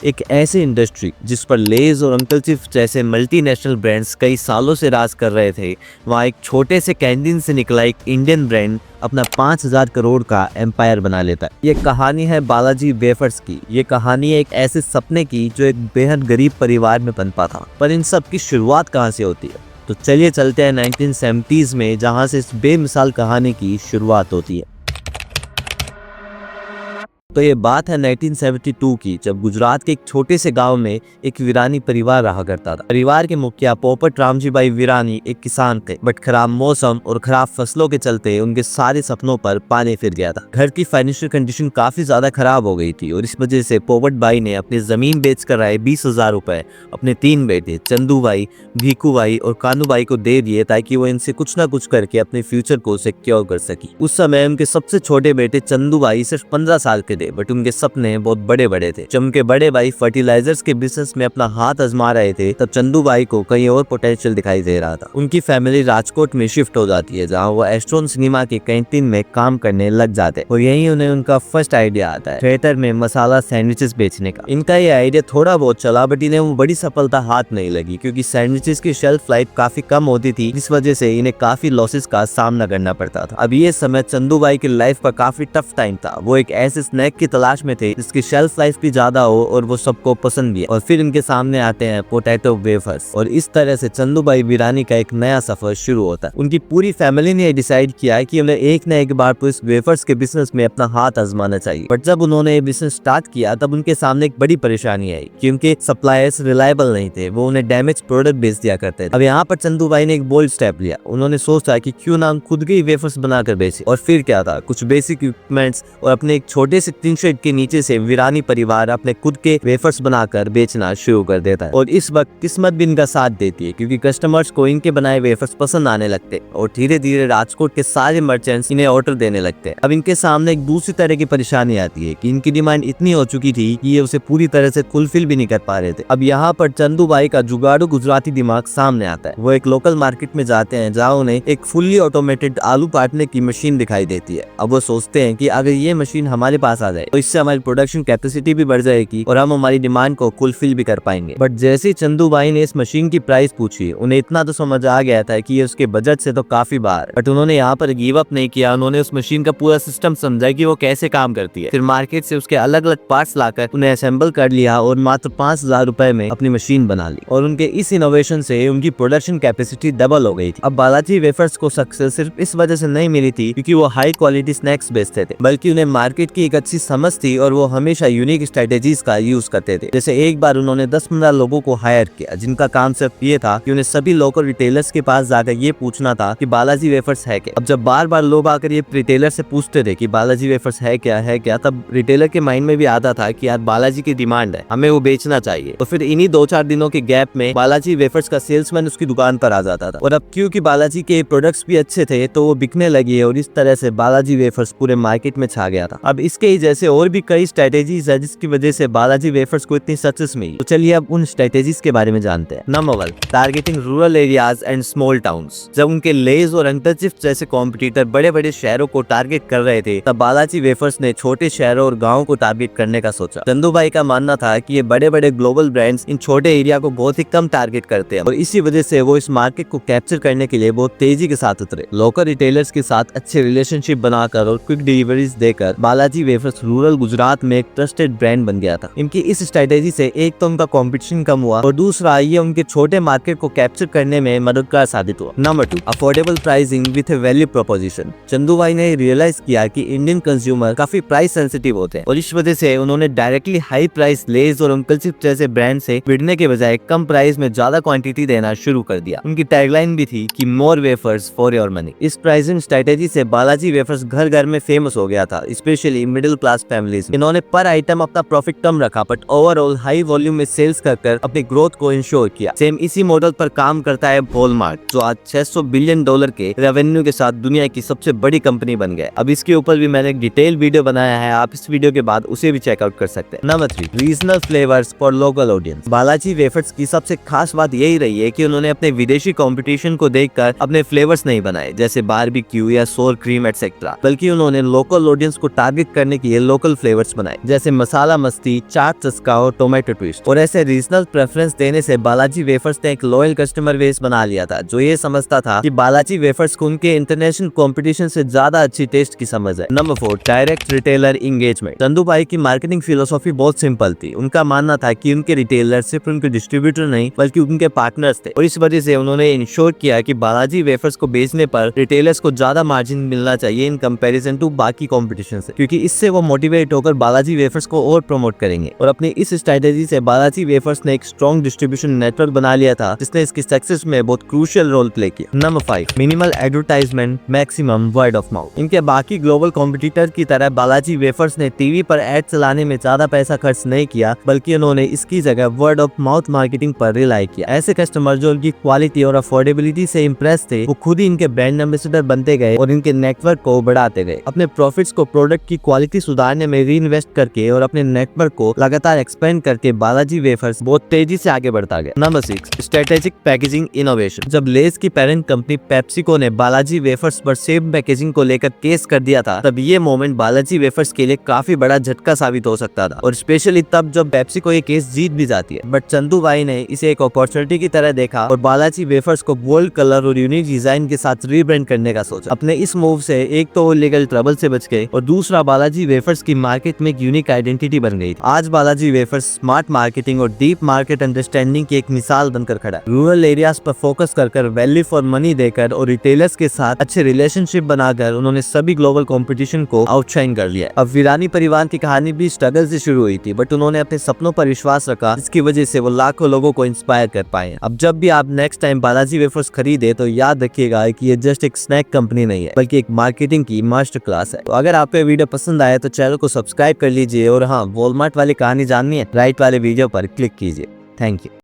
एक ऐसी इंडस्ट्री जिस पर लेज और अंकल चिप्स जैसे मल्टीनेशनल ब्रांड्स कई सालों से राज कर रहे थे, वहाँ एक छोटे से कैंटीन से निकला एक इंडियन ब्रांड अपना 5,000 करोड़ का एम्पायर बना लेता है। ये कहानी है बालाजी वेफर्स की। ये कहानी है एक ऐसे सपने की जो एक बेहद गरीब परिवार में पनपा था। पर इन सब की शुरुआत कहाँ से होती है? तो चलिए चलते हैं 1970s में, जहाँ से इस बेमिसाल कहानी की शुरुआत होती है। तो ये बात है 1972 की, जब गुजरात के एक छोटे से गांव में एक वीरानी परिवार रहा करता था। परिवार के मुखिया पोपट रामजी भाई वीरानी एक किसान थे, बट खराब मौसम और खराब फसलों के चलते उनके सारे सपनों पर पानी फिर गया था। घर की फाइनेंशियल कंडीशन काफी ज्यादा खराब हो गई थी और इस वजह से पोपट भाई ने अपनी जमीन बेच कर आए 20,000 रुपए अपने 3 बेटे चंदू भाई, भीकू भाई और कानू भाई को दे दिए, ताकि वो इनसे कुछ ना कुछ करके अपने फ्यूचर को सिक्योर कर सके। उस समय उनके सबसे छोटे बेटे चंदू भाई सिर्फ 15 साल के थे, बट उनके सपने बहुत बड़े बड़े थे। जब उनके बड़े भाई फर्टिलाइजर्स के बिजनेस में अपना हाथ आजमा रहे थे, तब चंदू भाई को कहीं और पोटेंशियल दिखाई दे रहा था। उनकी फैमिली राजकोट में शिफ्ट हो जाती है, जहाँ वो एस्ट्रोन सिनेमा के कैंटीन में काम करने लग जाते हैं और यही उन्हें उनका फर्स्ट आइडिया आता है थिएटर में मसाला सैंडविचेस बेचने का। इनका ये आइडिया थोड़ा बहुत चला, बट इन्हें वो बड़ी सफलता हाथ नहीं लगी, क्योंकि सैंडविचेस की शेल्फ लाइफ काफी कम होती थी, जिस वजह से इन्हें काफी लॉसेस का सामना करना पड़ता था। अब ये समय चंदू भाई की लाइफ का काफी टफ टाइम था। वो एक ऐसे स्नैक की तलाश में थे जिसकी शेल्फ लाइफ भी ज्यादा हो और वो सबको पसंद भी है। और फिर इनके सामने आते हैं पोटैटो वेफर्स, और इस तरह से चंदू भाई वीरानी का एक नया सफर शुरू होता है। उनकी पूरी फैमिली ने डिसाइड किया कि उन्हें एक न एक बार तो इस वेफर्स के बिजनेस में अपना हाथ आजमाना चाहिए। बट जब उन्होंने ये बिजनेस स्टार्ट किया, तब उनके सामने एक बड़ी परेशानी आई कि उनके सप्लायर्स रिलायबल नहीं थे। वो उन्हें डैमेज प्रोडक्ट बेच दिया करते थे। अब यहाँ पर चंदू भाई ने एक बोल्ड स्टेप लिया। उन्होंने सोचा कि क्यों ना हम खुद के ही वेफर्स बनाकर बेचे। और फिर क्या था, कुछ बेसिक इक्विपमेंट्स और अपने एक छोटे से टिन शेड के नीचे से वीरानी परिवार अपने खुद के वेफर्स बनाकर बेचना शुरू कर देता है। और इस वक्त किस्मत भी इनका साथ देती है, क्योंकि कस्टमर्स को इनके बनाए वेफर्स पसंद आने लगते और धीरे धीरे राजकोट के सारे मर्चेंट्स इन्हें ऑर्डर देने लगते हैं। अब इनके सामने एक दूसरी तरह की परेशानी आती है कि इनकी डिमांड इतनी हो चुकी थी कि ये उसे पूरी तरह से फुलफिल भी नहीं कर पा रहे थे। अब यहाँ पर चंदू भाई का जुगाड़ू गुजराती दिमाग सामने आता है। वो एक लोकल मार्केट में जाते हैं, जहाँ उन्हें एक फुल्ली ऑटोमेटेड आलू काटने की मशीन दिखाई देती है। अब वो सोचते हैं कि अगर ये मशीन हमारे पास आ जाए तो इससे हमारी प्रोडक्शन कैपेसिटी भी बढ़ जाएगी और हम हमारी डिमांड को फुलफिल भी कर पाएंगे। बट जैसे ही चंदू भाई ने इस मशीन की प्राइस पूछी, उन्हें इतना तो समझ आ गया था कि ये उसके बजट से तो काफी बाहर। बट उन्होंने यहाँ पर गिव अप नहीं किया। उन्होंने उस मशीन का पूरा सिस्टम समझा कि वो कैसे काम करती है। फिर मार्केट से उसके अलग अलग पार्ट्स लाकर उन्हें असेंबल कर लिया और मात्र 5,000 रुपए में अपनी मशीन बना ली। और उनके इस इनोवेशन से उनकी प्रोडक्शन कैपेसिटी डबल हो गई थी। अब बालाजी वेफर्स को सक्सेस सिर्फ इस वजह से नहीं मिली थी क्योंकि वो हाई क्वालिटी स्नैक्स बेचते थे, बल्कि उन्हें मार्केट की एक अच्छी समझ थी और वो हमेशा यूनिक स्ट्रेटेजीज का यूज करते थे। जैसे एक बार उन्होंने 10-15 लोगों को हायर किया, जिनका काम सिर्फ ये था कि उन्हें सभी लोकल रिटेलर्स के पास जाकर ये पूछना था कि बालाजी वेफर्स है क्या। अब जब बार बार लोग आकर ये रिटेलर से पूछते थे कि बालाजी वेफर्स है क्या, तब रिटेलर के माइंड में भी आता था कि यार बालाजी की डिमांड है, हमें वो बेचना चाहिए। तो फिर इन्हीं 2-4 दिनों के गैप में बालाजी वेफर्स का सेल्समैन उसकी दुकान पर आ जाता था। और अब क्योंकि बालाजी के प्रोडक्ट्स भी अच्छे थे, तो वो बिकने लगी और इस तरह से बालाजी वेफर्स पूरे मार्केट में छा गया था। अब इसके ही जैसे और भी कई स्ट्रेटेजीज है जिसकी वजह से बालाजी वेफर्स को इतनी सक्सेस मिली। तो चलिए अब उन स्ट्रेटेजीज के बारे में जानते हैं। Number 1, targeting rural areas and small towns. जब उनके लेज और अंकल चिप्स जैसे कॉम्पिटिटर बड़े बड़े शहरों को टारगेट कर रहे थे, तब बालाजी वेफर्स ने छोटे शहरों और गाँव को टारगेट करने का सोचा। चंदू भाई का मानना था कि ये बड़े बड़े ग्लोबल ब्रांड्स इन छोटे एरिया को बहुत ही कम टारगेट करते हैं और इसी वजह से वो इस मार्केट को कैप्चर करने के लिए बहुत तेजी के साथ उतरे। लोकल रिटेलर्स के साथ अच्छे रिलेशनशिप बनाकर और क्विक डिलीवरीज देकर बालाजी वेफर्स रूरल गुजरात में एक ट्रस्टेड ब्रांड बन गया था। इनकी इस स्ट्रेटेजी से एक तो उनका कंपटीशन कम हुआ और दूसरा ये उनके छोटे मार्केट को कैप्चर करने में मददगार साबित हुआ। Number 2, affordable pricing with A value proposition. Chandu भाई ने रियलाइज किया कि इंडियन कंज्यूमर काफी प्राइस सेंसिटिव होते हैं और इस वजह से उन्होंने डायरेक्टली हाई प्राइस लेज और अंकल चिप्स जैसे ब्रांड से भिड़ने के बजाय कम प्राइस में ज्यादा क्वांटिटी देना शुरू कर दिया। उनकी टैगलाइन भी थी कि मोर वेफर्स फॉर योर मनी। इस प्राइसिंग स्ट्रेटेजी से बालाजी वेफर्स घर घर में फेमस हो गया था, स्पेशली मिडिल क्लास फैमिलीज। इन्होंने पर आइटम अपना प्रॉफिट कम रखा, बट ओवरऑल हाई वॉल्यूम में सेल्स कर अपनी ग्रोथ को इंश्योर किया। सेम इसी मॉडल पर काम करता है वॉलमार्ट, जो आज $600 बिलियन के रेवेन्यू के साथ दुनिया की सबसे बड़ी कंपनी बन गया। अब इसके ऊपर भी मैंने एक डिटेल वीडियो बनाया है, आप इस वीडियो के बाद उसे भी चेकआउट कर सकते हैं। Number 3, regional flavours for local audience. Balaji wafers की सबसे खास बात यही रही है कि उन्होंने अपने विदेशी कंपटीशन को देखकर अपने फ्लेवर्स नहीं बनाए, जैसे बारबेक्यू या सोर क्रीम एटसेट्रा, बल्कि उन्होंने लोकल ऑडियंस को टारगेट करने की किए लोकल फ्लेवर्स बनाए, जैसे मसाला मस्ती, चाट चस्का और टोमेटो ट्विस्ट। और ऐसे रीजनल प्रेफरेंस देने से बालाजी वेफर्स ने एक लॉयल कस्टमर बेस बना लिया था, जो ये समझता था कि बालाजी वेफर्स को उनके इंटरनेशनल कंपटीशन से ज्यादा अच्छी टेस्ट की समझ है। Number 4, direct retailer engagement. Chandu भाई की मार्केटिंग फिलोसॉफी बहुत सिंपल थी। उनका मानना था कि उनके रिटेलर सिर्फ उनके डिस्ट्रीब्यूटर नहीं बल्कि उनके पार्टनर्स थे, और इस वजह से उन्होंने इंश्योर किया कि बालाजी वेफर्स को बेचने पर रिटेलर्स को ज्यादा मार्जिन मिलना चाहिए इन कंपैरिजन टू बाकी कंपटीशन से, क्योंकि इससे वो मोटिवेट होकर बालाजी वेफर्स को और प्रमोट करेंगे। और अपनी इस स्ट्रेटेजी से बालाजी वेफर्स ने एक स्ट्रॉन्ग डिस्ट्रीब्यूशन नेटवर्क बना लिया था, जिसने इसकी सक्सेस में बहुत क्रूशियल रोल प्ले किया। Number 5, minimal advertisement, maximum word of mouth. इनके बाकी ग्लोबल कॉम्पिटिटर की तरह बालाजी वेफर्स ने टीवी पर एड चलाने में ज्यादा पैसा खर्च नहीं किया, बल्कि उन्होंने इसकी जगह वर्ड ऑफ माउथ मार्केटिंग पर रिलाई किया। ऐसे कस्टमर जो उनकी क्वालिटी और अफोर्डेबिलिटी से इंप्रेस थे, वो खुद ही इनके ब्रांड एम्बेसडर बनते गए और इनके नेटवर्क को बढ़ाते गए। अपने प्रॉफिट्स को प्रोडक्ट की क्वालिटी सुधारने में री इन्वेस्ट करके और अपने नेटवर्क को लगातार एक्सपेंड करके बालाजी वेफर्स बहुत तेजी से आगे बढ़ता गया। Number 6, strategic packaging innovation. जब लेज की पेरेंट कंपनी पेप्सिको ने बालाजी वेफर्स पर सेम पैकेजिंग को लेकर केस कर दिया था, तब ये मोमेंट बालाजी वेफर्स के लिए काफी बड़ा झटका साबित हो सकता था, और स्पेशली तब जब पेप्सिको ये केस जीत भी जाती है। बट चंदू भाई ने इसे एक अपॉर्चुनिटी की तरह देखा और बालाजी वेफर्स को बोल्ड कलर और यूनिक डिजाइन के साथ रीब्रांड करने का सोचा। अपने इस मूव से एक तो वो लीगल ट्रबल से बच गए और दूसरा बालाजी वेफर्स की मार्केट में एक यूनिक आइडेंटिटी बन गई। आज बालाजी वेफर्स स्मार्ट मार्केटिंग और डीप मार्केट अंडरस्टैंडिंग की एक मिसाल बनकर खड़ा है। रूरल एरियाज पर फोकस कर वैल्यू फॉर मनी देकर और रिटेलर्स के साथ अच्छे रिलेशनशिप बनाकर उन्होंने सभी ग्लोबल कंपटीशन को आउटशाइन कर लिया। अब वीरानी परिवार की कहानी भी स्ट्रगल से शुरू हुई थी, बट उन्होंने अपने सपनों पर विश्वास रखा, जिसकी वजह से वो लाखों लोगों को इंस्पायर कर पाए। अब जब भी आप नेक्स्ट टाइम बालाजी वेफर्स खरीदे तो याद रखिएगा कि ये जस्ट एक स्नैक कंपनी नहीं है, बल्कि एक मार्केटिंग की मास्टर क्लास है। तो अगर आपको ये वीडियो पसंद आए तो चैनल को सब्सक्राइब कर लीजिए, और हाँ, वॉलमार्ट वाली कहानी जाननी है, राइट वाले वीडियो पर क्लिक कीजिए। Thank you.